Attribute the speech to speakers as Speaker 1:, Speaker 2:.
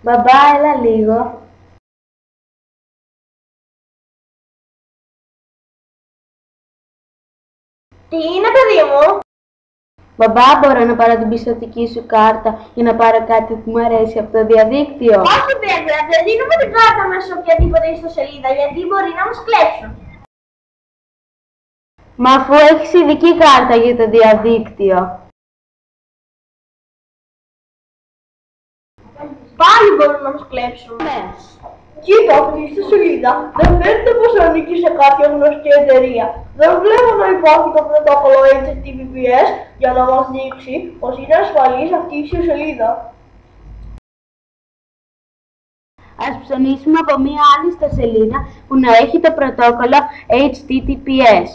Speaker 1: Μπαμπά, έλα λίγο.
Speaker 2: Τι είναι, παιδί μου?
Speaker 1: Μπαμπά, μπορώ να πάρω την πιστωτική σου κάρτα για να πάρω κάτι που μου αρέσει από το διαδίκτυο?
Speaker 2: Όχι, βέβαια, δεν δίνουμε την κάρτα μας σε οποιαδήποτε ιστοσελίδα, γιατί μπορεί να μας κλέψουν.
Speaker 1: Μα αφού έχεις ειδική κάρτα για το διαδίκτυο.
Speaker 2: Πάλι μπορούν να μας κλέψουν.
Speaker 1: Ναι.
Speaker 2: Κοίτα, αυτή η ιστοσελίδα δεν φαίνεται πως ανήκει σε κάποια γνωστή εταιρεία. Δεν βλέπω να υπάρχει το πρωτόκολλο HTTPS για να μας δείξει πως είναι ασφαλής αυτή η ιστοσελίδα.
Speaker 1: Ας ψωνίσουμε από μία άλλη ιστοσελίδα που να έχει το πρωτόκολλο HTTPS.